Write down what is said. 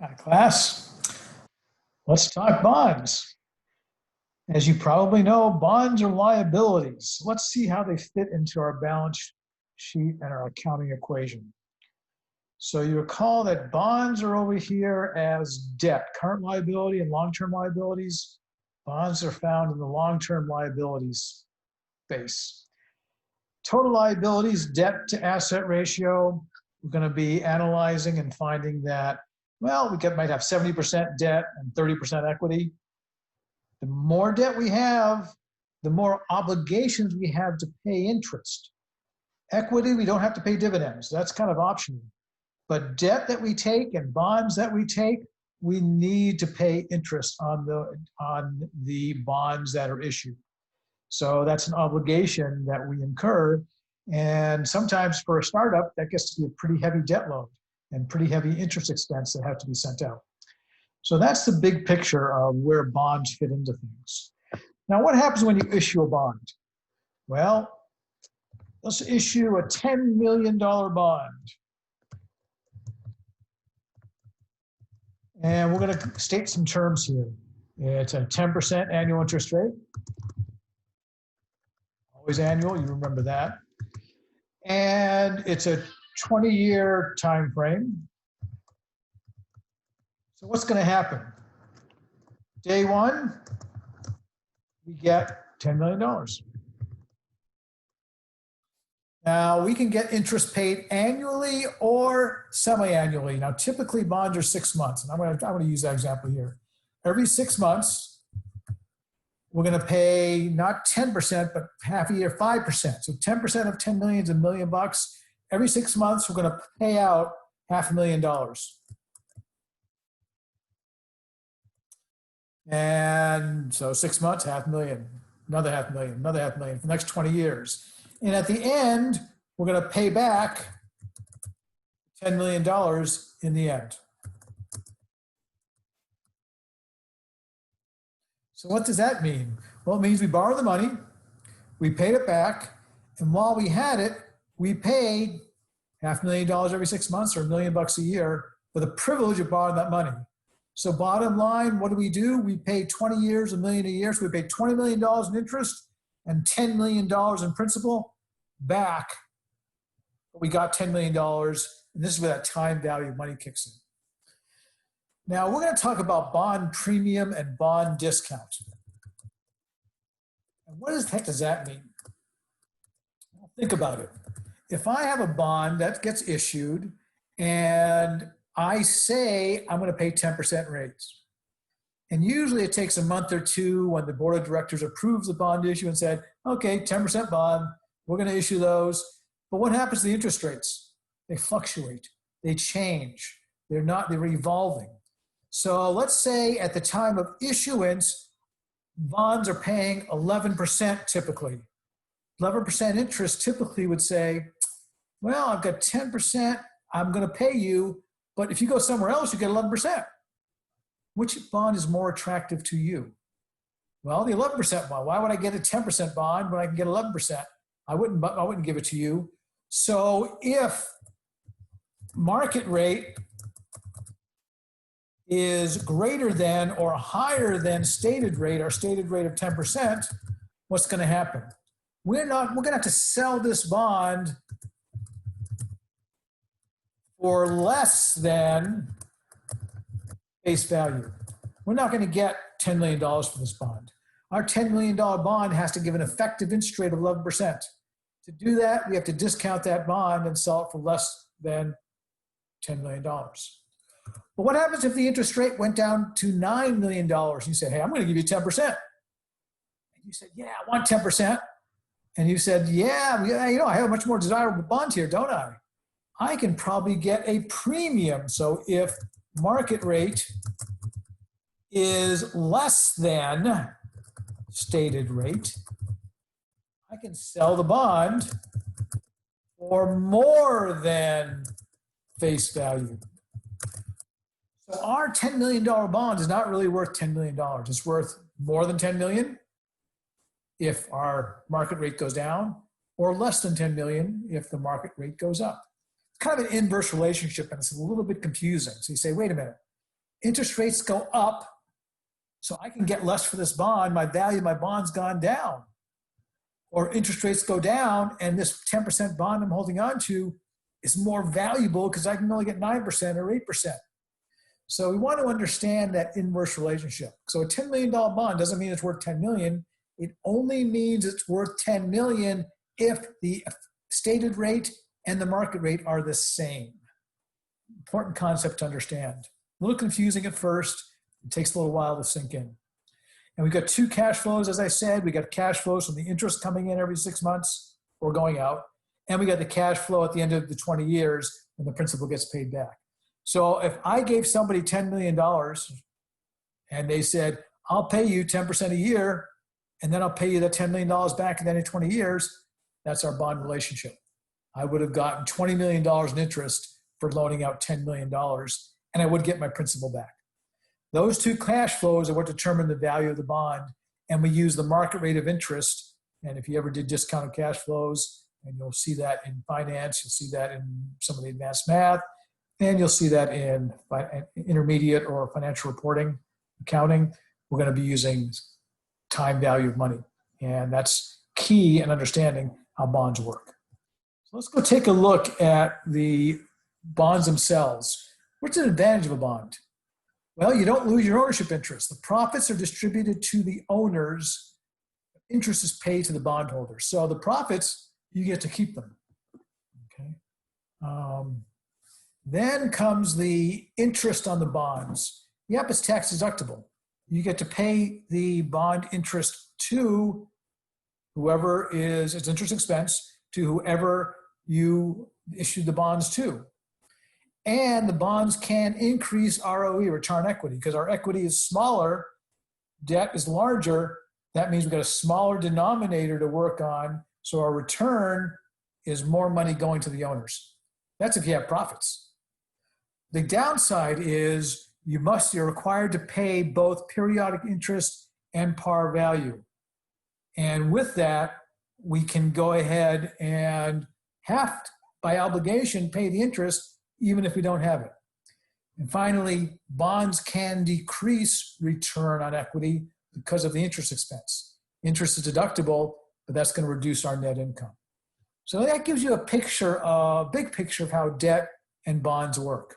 Hi, class. Let's talk bonds. As you probably know, bonds are liabilities. Let's see how they fit into our balance sheet and our accounting equation. So you recall that bonds are over here as debt, current liability and long-term liabilities. Bonds are found in the long-term liabilities space. Total liabilities, debt to asset ratio, we're going to be analyzing and finding that, well, might have 70% debt and 30% equity. The more debt we have, the more obligations we have to pay interest. Equity, we don't have to pay dividends. That's kind of optional. But debt that we take and bonds that we take, we need to pay interest on the bonds that are issued. So that's an obligation that we incur. And sometimes for a startup, that gets to be a pretty heavy debt load and pretty heavy interest expense that have to be sent out. So that's the big picture of where bonds fit into things. Now, what happens when you issue a bond? Well, let's issue a $10 million bond. And we're going to state some terms here. It's a 10% annual interest rate. Always annual, you remember that. And it's a 20-year time frame. So what's going to happen? Day one, we get $10 million. Now, we can get interest paid annually or semi-annually. Now, typically, bonds are 6 months. And I'm going to use that example here. Every 6 months, we're going to pay not 10%, but half a year, 5%. So 10% of 10 million is $1 million. Every 6 months, we're going to pay out $500,000. And so 6 months, $500,000, another $500,000, another $500,000 for the next 20 years. And at the end, we're going to pay back $10 million in the end. So what does that mean? Well, it means we borrowed the money, we paid it back, and while we had it, we paid $500,000 every 6 months or $1 million a year for the privilege of borrowing that money. So bottom line, what do? We pay 20 years, $1 million a year. So we pay $20 million in interest and $10 million in principal back. We got $10 million, and this is where that time value of money kicks in. Now we're going to talk about bond premium and bond discount. And what the heck does that mean? Well, think about it. If I have a bond that gets issued and I say I'm going to pay 10% rates. And usually it takes a month or two when the board of directors approves the bond issue and said, okay, 10% bond, we're going to issue those. But what happens to the interest rates? They fluctuate, they change, they're revolving. So let's say at the time of issuance, bonds are paying 11% typically. 11% interest typically would say, well, I've got 10%, I'm going to pay you, but if you go somewhere else, you get 11%. Which bond is more attractive to you? Well, the 11% bond. Why would I get a 10% bond when I can get 11%? I wouldn't give it to you. So if market rate is greater than or higher than stated rate, our stated rate of 10%, what's going to happen? We're going to have to sell this bond for less than face value. We're not going to get $10 million for this bond. Our $10 million bond has to give an effective interest rate of 11%. To do that, we have to discount that bond and sell it for less than $10 million. But what happens if the interest rate went down to $9 million? You said, hey, I'm going to give you 10%. And you said, yeah, I want 10%. And you said, yeah, I have a much more desirable bond here, don't I? I can probably get a premium. So if market rate is less than stated rate, I can sell the bond for more than face value. So our $10 million bond is not really worth $10 million. It's worth more than 10 million if our market rate goes down, or less than 10 million if the market rate goes up. It's kind of an inverse relationship, and it's a little bit confusing. So you say, wait a minute, interest rates go up, so I can get less for this bond, my value of my bond's gone down. Or interest rates go down and this 10% bond I'm holding on to is more valuable because I can only get 9% or 8%. So we want to understand that inverse relationship. So a $10 million bond doesn't mean it's worth 10 million. It only means it's worth 10 million if the stated rate and the market rate are the same. Important concept to understand. A little confusing at first. It takes a little while to sink in. And we've got two cash flows, as I said. We got cash flows from the interest coming in every 6 months or going out. And we got the cash flow at the end of the 20 years when the principal gets paid back. So if I gave somebody $10 million and they said, I'll pay you 10% a year, and then I'll pay you that $10 million back in the end of 20 years, that's our bond relationship. I would have gotten $20 million in interest for loaning out $10 million, and I would get my principal back. Those two cash flows are what determine the value of the bond, and we use the market rate of interest. And if you ever did discounted cash flows, and you'll see that in finance, you'll see that in some of the advanced math, and you'll see that in intermediate or financial reporting, accounting, we're going to be using time value of money. And that's key in understanding how bonds work. So let's go take a look at the bonds themselves. What's an advantage of a bond? Well, you don't lose your ownership interest. The profits are distributed to the owners. Interest is paid to the bondholders. So the profits, you get to keep them. Okay. Then comes the interest on the bonds. Yep, it's tax deductible. You get to pay the bond interest to whoever is, it's interest expense, to whoever you issued the bonds to. And the bonds can increase ROE, return on equity, because our equity is smaller, debt is larger. That means we've got a smaller denominator to work on, so our return is more money going to the owners. That's if you have profits. The downside is you're required to pay both periodic interest and par value. And with that, we can go ahead and have to, by obligation, pay the interest even if we don't have it. And finally, bonds can decrease return on equity because of the interest expense. Interest is deductible, but that's going to reduce our net income. So that gives you a picture, a big picture of how debt and bonds work.